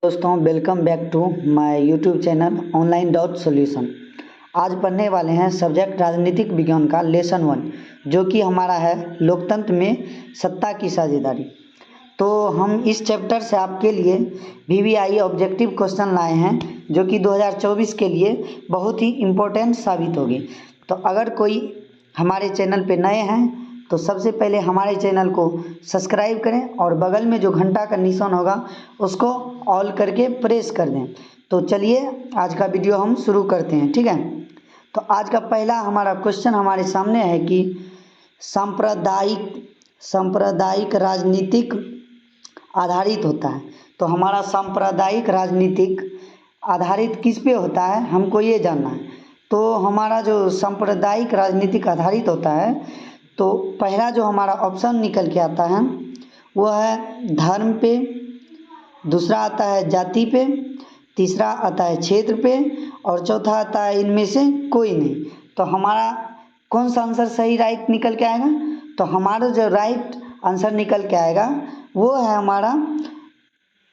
दोस्तों, welcome back to my YouTube channel online dot solution. आज पढ़ने वाले हैं सब्जेक्ट राजनीतिक विज्ञान का लेसन 1, जो कि हमारा है लोकतंत्र में सत्ता की साझेदारी। तो हम इस चैप्टर से आपके लिए VVI ऑब्जेक्टिव क्वेश्चन लाए हैं, जो कि 2024 के लिए बहुत ही इम्पोर्टेंट साबित होगी। तो अगर कोई हमारे चैनल पे नए हैं तो सबसे पहले हमारे चैनल को सब्सक्राइब करें और बगल में जो घंटा का निशान होगा उसको ऑल करके प्रेस कर दें। तो चलिए आज का वीडियो हम शुरू करते हैं, ठीक है। तो आज का पहला हमारा क्वेश्चन हमारे सामने है कि सांप्रदायिक राजनीतिक आधारित होता है। तो हमारा सांप्रदायिक राजनीतिक आधारित किस पे होता है, हमको ये जानना है। तो हमारा जो सांप्रदायिक राजनीतिक आधारित होता है, तो पहला जो हमारा ऑप्शन निकल के आता है वो है धर्म पे, दूसरा आता है जाति पे, तीसरा आता है क्षेत्र पे और चौथा आता है इनमें से कोई नहीं। तो हमारा कौन सा आंसर सही राइट निकल के आएगा? तो हमारा जो राइट आंसर निकल के आएगा वो है हमारा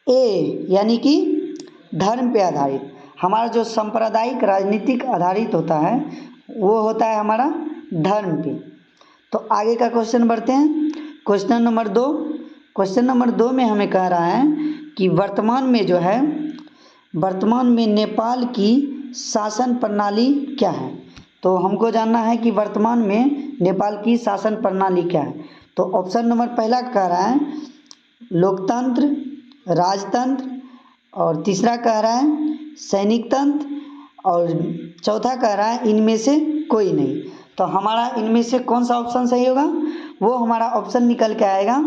ए, यानी कि धर्म पे आधारित। हमारा जो सांप्रदायिक राजनीतिक आधारित होता है वो होता है हमारा धर्म पे। तो आगे का क्वेश्चन बढ़ते हैं। क्वेश्चन नंबर दो में हमें कह रहा है कि वर्तमान में नेपाल की शासन प्रणाली क्या है। तो हमको जानना है कि वर्तमान में नेपाल की शासन प्रणाली क्या है। तो ऑप्शन नंबर पहला कह रहा है लोकतंत्र, राजतंत्र, और तीसरा कह रहा है सैनिक तंत्र और चौथा कह रहा है इनमें से कोई नहीं। तो हमारा इनमें से कौन सा ऑप्शन सही होगा? वो हमारा ऑप्शन निकल के आएगा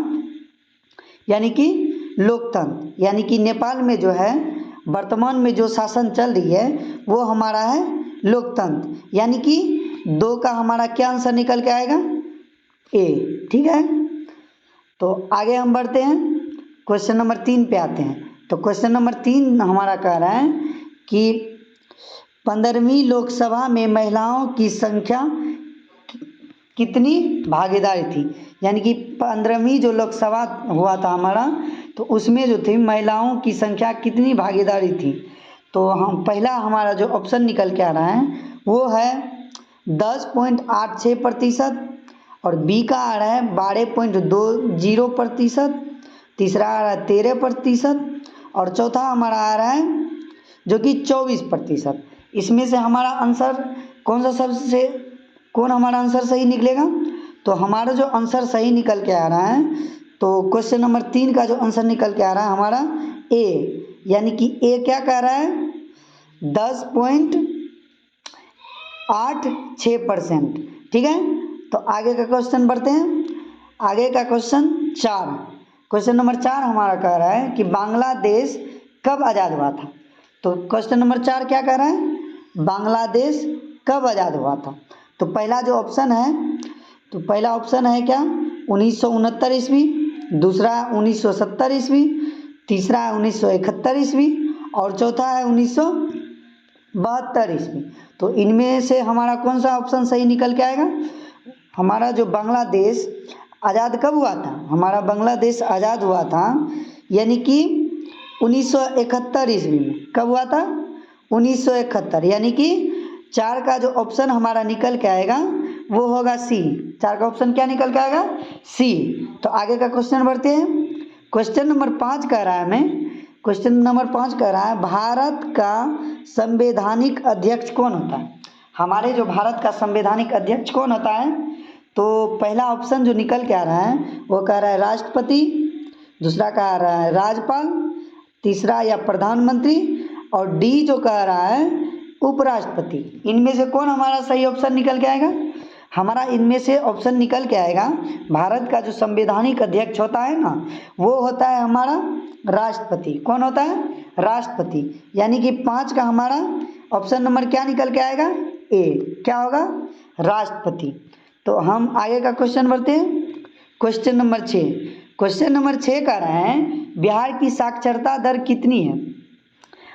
यानी कि लोकतंत्र। यानी कि नेपाल में जो है वर्तमान में जो शासन चल रही है वो हमारा है लोकतंत्र। यानी कि दो का हमारा क्या आंसर निकल के आएगा? ए, ठीक है। तो आगे हम बढ़ते हैं, क्वेश्चन नंबर 3 पे आते हैं। तो क्वेश्चन नंबर 3 हमारा कह रहा है कि 15वीं लोकसभा में महिलाओं की संख्या कितनी भागीदारी थी। यानी कि 15वीं जो लोकसभा हुआ था हमारा, तो उसमें जो थी महिलाओं की संख्या कितनी भागीदारी थी। तो हम पहला हमारा जो ऑप्शन निकल के आ रहा है वो है 10.86%, और बी का आ रहा है 12.20%, तीसरा आ रहा है 13%, और चौथा हमारा आ रहा है जो कि 24%। इसमें से हमारा आंसर कौन हमारा आंसर सही निकलेगा? तो हमारा जो आंसर सही निकल के आ रहा है, तो क्वेश्चन नंबर 3 का जो आंसर निकल के आ रहा है हमारा ए, यानी कि ए क्या कह रहा है 10.86%, ठीक है। तो आगे का क्वेश्चन बढ़ते हैं। आगे का क्वेश्चन नंबर 4 हमारा कह रहा है कि बांग्लादेश कब आज़ाद हुआ था। तो क्वेश्चन नंबर 4 क्या कह रहा है? बांग्लादेश कब आज़ाद हुआ था। तो पहला जो ऑप्शन है, तो पहला ऑप्शन है क्या 1969 ईस्वी, दूसरा 1970 ईस्वी, तीसरा है 1971 ईस्वी और चौथा है 1972 ईस्वी। तो इनमें से हमारा कौन सा ऑप्शन सही निकल के आएगा? हमारा जो बांग्लादेश आज़ाद कब हुआ था? हमारा बांग्लादेश आज़ाद हुआ था यानी कि 1971 ईस्वी में। कब हुआ था? 1971। यानी कि 4 का जो ऑप्शन हमारा निकल के आएगा वो होगा सी। 4 का ऑप्शन क्या निकल के आएगा? सी। तो आगे का क्वेश्चन बढ़ते हैं। क्वेश्चन नंबर 5 कह रहा है भारत का संवैधानिक अध्यक्ष कौन होता है। हमारे जो भारत का संवैधानिक अध्यक्ष कौन होता है? तो पहला ऑप्शन जो निकल के आ रहा है वो कह रहा है राष्ट्रपति, दूसरा कह रहा है राज्यपाल, तीसरा या प्रधानमंत्री, और डी जो कह रहा है उपराष्ट्रपति। इनमें से कौन हमारा सही ऑप्शन निकल के आएगा? हमारा इनमें से ऑप्शन निकल के आएगा भारत का जो संवैधानिक अध्यक्ष होता है ना, वो होता है हमारा राष्ट्रपति। कौन होता है? राष्ट्रपति। यानी कि 5 का हमारा ऑप्शन नंबर क्या निकल के आएगा? ए। क्या होगा? राष्ट्रपति। तो हम आगे का क्वेश्चन बढ़ते हैं। क्वेश्चन नंबर 6 कह रहे हैं बिहार की साक्षरता दर कितनी है।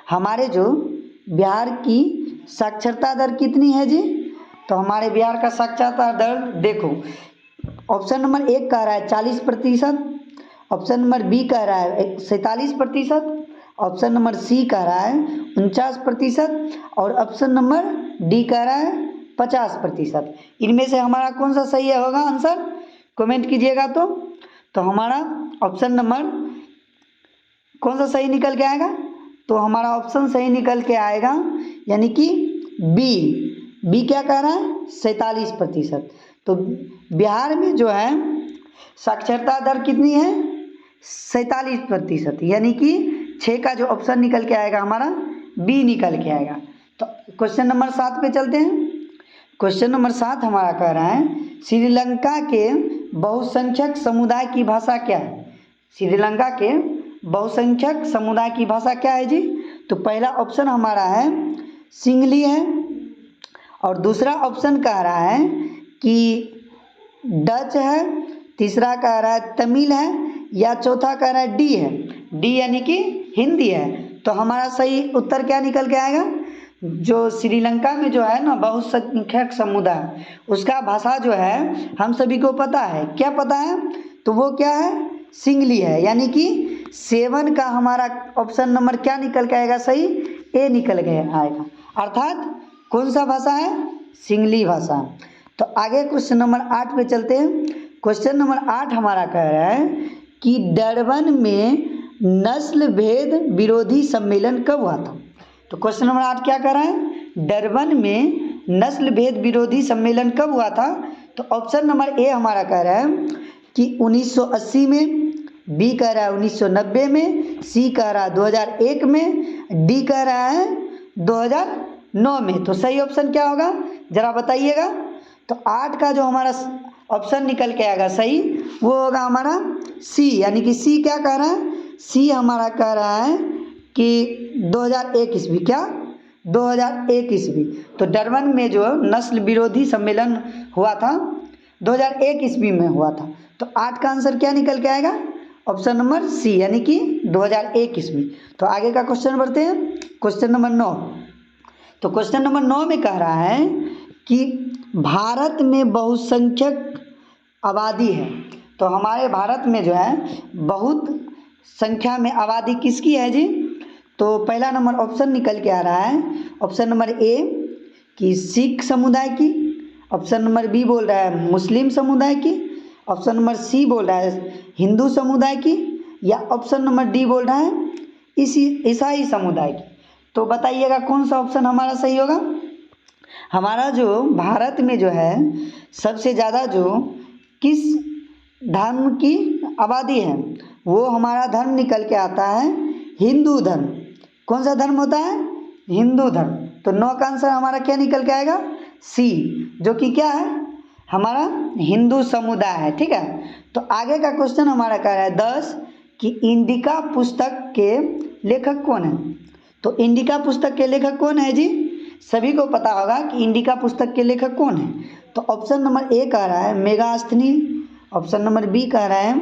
हमारे जो बिहार की साक्षरता दर कितनी है जी? तो हमारे बिहार का साक्षरता दर देखो, ऑप्शन नंबर 1 कह रहा है 40%, ऑप्शन नंबर बी कह रहा है 47%, ऑप्शन नंबर सी कह रहा है 49% और ऑप्शन नंबर डी कह रहा है 50%। इनमें से हमारा कौन सा सही होगा आंसर, कमेंट कीजिएगा। तो हमारा ऑप्शन नंबर कौन सा सही निकल के आएगा, तो हमारा ऑप्शन सही निकल के आएगा यानी कि बी क्या कह रहा है 47%। तो बिहार में जो है साक्षरता दर कितनी है 47%, यानी कि 6 का जो ऑप्शन निकल के आएगा हमारा बी निकल के आएगा। तो क्वेश्चन नंबर 7 पे चलते हैं। क्वेश्चन नंबर 7 हमारा कह रहा है श्रीलंका के बहुसंख्यक समुदाय की भाषा क्या है। श्रीलंका के बहुसंख्यक समुदाय की भाषा क्या है जी, तो पहला ऑप्शन हमारा है सिंगली है, और दूसरा ऑप्शन कह रहा है कि डच है, तीसरा कह रहा है तमिल है, या चौथा कह रहा है डी है, डी यानी कि हिंदी है। तो हमारा सही उत्तर क्या निकल के आएगा, जो श्रीलंका में जो है ना बहुसंख्यक समुदाय, उसका भाषा जो है हम सभी को पता है, क्या पता है, तो वो क्या है सिंगली है, यानी कि 7 का हमारा ऑप्शन नंबर क्या निकल के आएगा सही, ए निकल के आएगा, अर्थात कौन सा भाषा है सिंगली भाषा। तो आगे क्वेश्चन नंबर 8 पे चलते हैं। क्वेश्चन नंबर 8 हमारा कह रहा है कि डरबन में नस्ल भेद विरोधी सम्मेलन कब हुआ था। तो क्वेश्चन नंबर 8 क्या कह रहा है, डरबन में नस्ल भेद विरोधी सम्मेलन कब हुआ था। तो ऑप्शन नंबर ए हमारा कह रहा है कि 1980 में, बी कह रहा है 1990 में, सी कह रहा है 2001 में, डी कह रहा है 2009 में। तो सही ऑप्शन क्या होगा जरा बताइएगा। तो 8 का जो हमारा ऑप्शन निकल के आएगा सही, वो होगा हमारा सी, यानी कि सी क्या कह रहा है, सी हमारा कह रहा है कि 2001 ईस्वी, क्या 2001 ईस्वी। तो डरबन में जो नस्ल विरोधी सम्मेलन हुआ था 2001 ईस्वी में हुआ था। तो 8 का आंसर क्या निकल के आएगा, ऑप्शन नंबर सी, यानी कि 2001 ईस्वी। तो आगे का क्वेश्चन बढ़ते हैं, क्वेश्चन नंबर 9। तो क्वेश्चन नंबर 9 में कह रहा है कि भारत में बहुसंख्यक आबादी है। तो हमारे भारत में जो है बहुत संख्या में आबादी किसकी है जी, तो पहला नंबर ऑप्शन निकल के आ रहा है, ऑप्शन नंबर ए कि सिख समुदाय की, ऑप्शन नंबर बी बोल रहा है मुस्लिम समुदाय की, ऑप्शन नंबर सी बोल रहा है हिंदू समुदाय की, या ऑप्शन नंबर डी बोल रहा है ईसाई समुदाय की। तो बताइएगा कौन सा ऑप्शन हमारा सही होगा। हमारा जो भारत में जो है सबसे ज़्यादा जो किस धर्म की आबादी है, वो हमारा धर्म निकल के आता है हिंदू धर्म। कौन सा धर्म होता है, हिंदू धर्म। तो 9 का आंसर हमारा क्या निकल के आएगा, सी, जो कि क्या है हमारा हिंदू समुदाय है। ठीक है, तो आगे का क्वेश्चन हमारा कह रहा है 10 कि इंडिका पुस्तक के लेखक कौन है। तो इंडिका पुस्तक के लेखक कौन है जी, सभी को पता होगा कि इंडिका पुस्तक के लेखक कौन है। तो ऑप्शन नंबर ए कह रहा है मेगास्थनी, ऑप्शन नंबर बी कह रहा है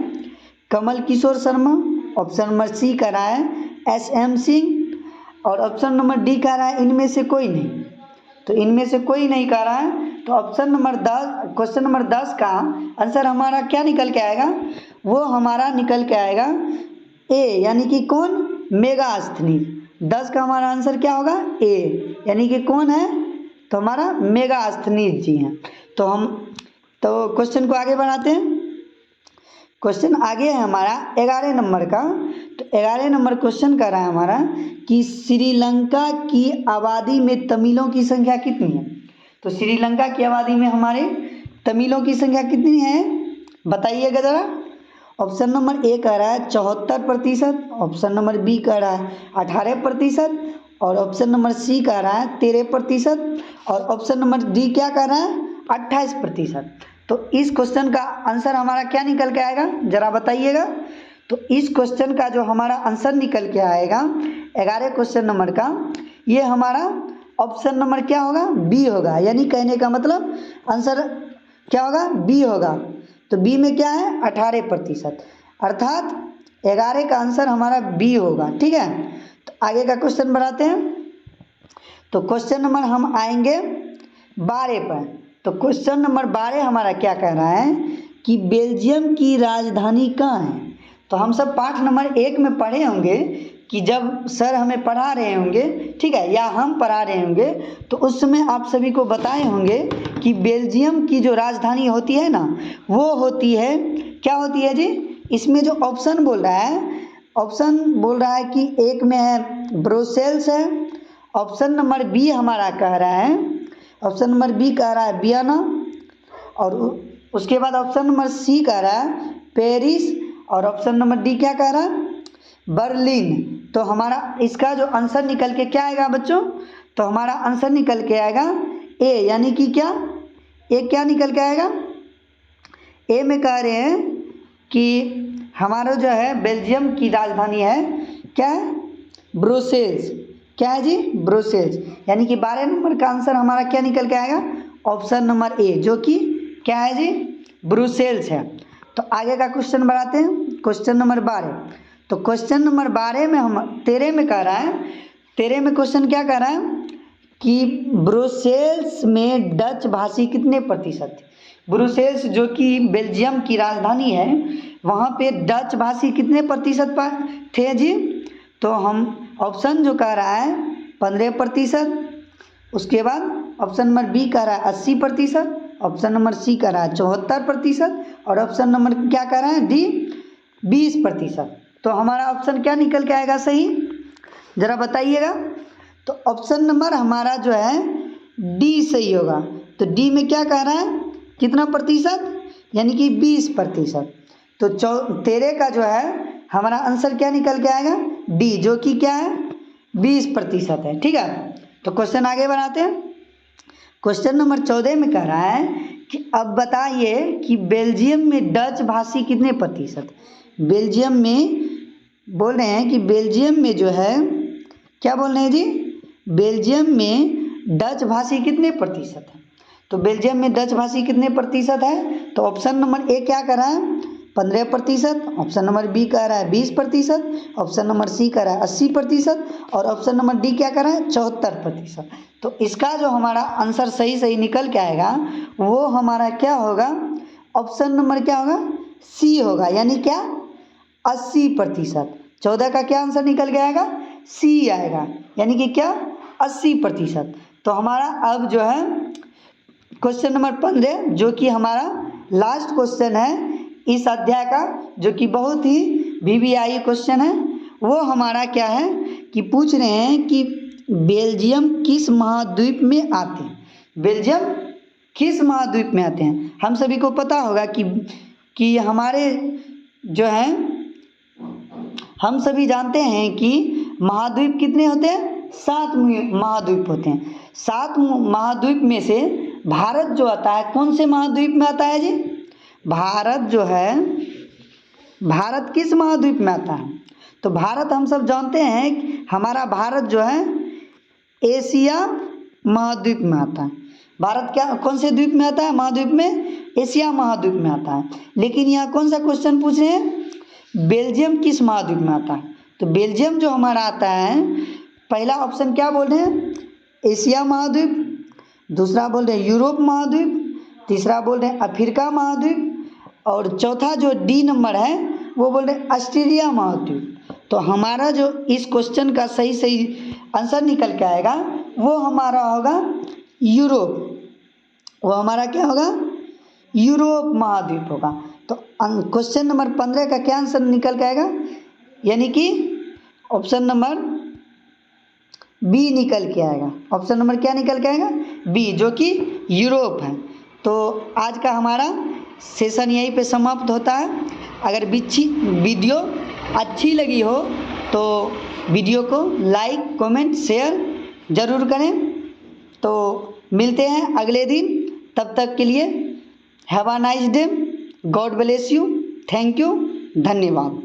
Kamal Kishore Sharma, option number C कह रहा है SM सिंह, और ऑप्शन नंबर डी कह रहा है इनमें से कोई नहीं। तो इनमें से कोई नहीं कह रहा है, तो ऑप्शन नंबर 10, क्वेश्चन नंबर 10 का आंसर हमारा क्या निकल के आएगा, वो हमारा निकल के आएगा ए, यानी कि कौन मेगास्थनी। 10 का हमारा आंसर क्या होगा ए, यानी कि कौन है, तो हमारा मेगास्थनीज जी हैं। तो क्वेश्चन को आगे बढ़ाते हैं। क्वेश्चन आगे है हमारा 11 नंबर का। तो 11 नंबर क्वेश्चन कर रहा है हमारा कि श्रीलंका की आबादी में तमिलों की संख्या कितनी है। तो श्रीलंका की आबादी में हमारे तमिलों की संख्या कितनी है बताइएगा ज़रा। ऑप्शन नंबर ए कह रहा है 74%, ऑप्शन नंबर बी कह रहा है 18%, और ऑप्शन नंबर सी कह रहा है 13%, और ऑप्शन नंबर डी क्या कह रहा है 28%। तो इस क्वेश्चन का आंसर हमारा क्या निकल के आएगा ज़रा बताइएगा। तो इस क्वेश्चन का जो हमारा आंसर निकल के आएगा 11 क्वेश्चन नंबर का, ये हमारा ऑप्शन नंबर क्या होगा बी होगा, यानी कहने का मतलब आंसर क्या होगा बी होगा। तो बी में क्या है 18%, अर्थात 11 का आंसर हमारा बी होगा। ठीक है, तो आगे का क्वेश्चन बढ़ाते हैं। तो क्वेश्चन नंबर हम आएंगे 12 पर। तो क्वेश्चन नंबर 12 हमारा क्या कह रहा है कि बेल्जियम की राजधानी कहाँ है। तो हम सब पाठ नंबर 1 में पढ़े होंगे कि जब सर हमें पढ़ा रहे होंगे, ठीक है, या हम पढ़ा रहे होंगे, तो उस समय आप सभी को बताए होंगे कि बेल्जियम की जो राजधानी होती है ना, वो होती है, क्या होती है जी? इसमें जो ऑप्शन बोल रहा है कि एक में है ब्रुसेल्स है, ऑप्शन नंबर बी हमारा कह रहा है, ऑप्शन नंबर बी कह रहा है वियना, और उसके बाद ऑप्शन नंबर सी कह रहा है पेरिस, और ऑप्शन नंबर डी क्या कह रहा है? बर्लिन। तो हमारा इसका जो आंसर निकल के क्या आएगा बच्चों? तो हमारा आंसर निकल के आएगा ए, यानी कि क्या? ए क्या निकल के आएगा? ए में कह रहे हैं कि हमारा जो है बेल्जियम की राजधानी है क्या है? ब्रुसेल्स। क्या है जी? ब्रुसेल्स। यानी कि 12 नंबर का आंसर हमारा क्या निकल के आएगा? ऑप्शन नंबर ए, जो कि क्या है जी? ब्रुसेल्स है। तो आगे का क्वेश्चन बढ़ाते हैं, क्वेश्चन नंबर 12। तो क्वेश्चन नंबर 12 में हम 13 में कह रहा है, 13 में क्वेश्चन क्या कह रहा है कि ब्रुसेल्स में डच भाषी कितने प्रतिशत थे? ब्रुसेल्स जो कि बेल्जियम की राजधानी है, वहाँ पे डच भाषी कितने प्रतिशत थे जी? तो हम ऑप्शन जो कह रहा है 15%, उसके बाद ऑप्शन नंबर बी कह रहा है 80%, ऑप्शन नंबर सी कह रहा है 74%, और ऑप्शन नंबर क्या कह रहा है डी 20%। तो हमारा ऑप्शन क्या निकल के आएगा सही? ज़रा बताइएगा। तो ऑप्शन नंबर हमारा जो है डी सही होगा। तो डी में क्या कह रहा है? कितना प्रतिशत? यानी कि 20%। तो 13 का जो है हमारा आंसर क्या निकल के आएगा? डी, जो कि क्या है? 20% है। ठीक है, तो क्वेश्चन आगे बढ़ाते हैं। क्वेश्चन नंबर 14 में कह रहा है कि अब बताइए कि बेल्जियम में डच भाषी कितने प्रतिशत? बेल्जियम में बोल रहे हैं कि बेल्जियम में जो है, क्या बोल रहे हैं जी? बेल्जियम में डच भाषी कितने प्रतिशत है? तो बेल्जियम में डच भाषी कितने प्रतिशत है? तो ऑप्शन नंबर ए क्या कर रहा है? 15%, ऑप्शन नंबर बी कह रहा है 20%, ऑप्शन नंबर सी कह रहा है 80%, और ऑप्शन नंबर डी क्या कर रहा है? 74%। तो इसका जो हमारा आंसर सही निकल के आएगा वो हमारा क्या होगा? ऑप्शन नंबर क्या होगा? सी होगा, यानी क्या? 80%। 14 का क्या आंसर निकल के आएगा? सी आएगा, यानी कि क्या? 80%। तो हमारा अब जो है क्वेश्चन नंबर 15, जो कि हमारा लास्ट क्वेश्चन है इस अध्याय का, जो कि बहुत ही वीवीआई क्वेश्चन है, वो हमारा क्या है कि पूछ रहे हैं कि बेल्जियम किस महाद्वीप में आते हैं? बेल्जियम किस महाद्वीप में आते हैं? हम सभी को पता होगा कि हमारे जो है, हम सभी जानते हैं कि महाद्वीप कितने होते हैं? 7 महाद्वीप होते हैं। 7 महाद्वीप में से भारत जो आता है, कौन से महाद्वीप में आता है जी? भारत जो है, भारत किस महाद्वीप में आता है? तो भारत हम सब जानते हैं कि हमारा भारत जो है एशिया महाद्वीप में आता है। भारत क्या कौन से द्वीप में आता है? महाद्वीप में एशिया महाद्वीप में आता है। लेकिन यहाँ कौन सा क्वेश्चन पूछ रहे हैं? बेल्जियम किस महाद्वीप में आता है? तो बेल्जियम जो हमारा आता है, पहला ऑप्शन क्या बोल रहे हैं? एशिया महाद्वीप, दूसरा बोल रहे हैं यूरोप महाद्वीप, तीसरा बोल रहे हैं अफ्रीका महाद्वीप, और चौथा जो डी नंबर है वो बोल रहे हैं ऑस्ट्रेलिया महाद्वीप। तो हमारा जो इस क्वेश्चन का सही आंसर निकल के आएगा वो हमारा होगा यूरोप। वो हमारा क्या होगा? यूरोप महाद्वीप होगा। तो क्वेश्चन नंबर 15 का क्या आंसर निकल के आएगा? यानी कि ऑप्शन नंबर बी निकल के आएगा। ऑप्शन नंबर क्या निकल के आएगा? बी, जो कि यूरोप है। तो आज का हमारा सेशन यहीं पे समाप्त होता है। अगर वीडियो अच्छी लगी हो तो वीडियो को लाइक, कमेंट, शेयर ज़रूर करें। तो मिलते हैं अगले दिन, तब तक के लिए have a nice day, God bless you, thank you, धन्यवाद।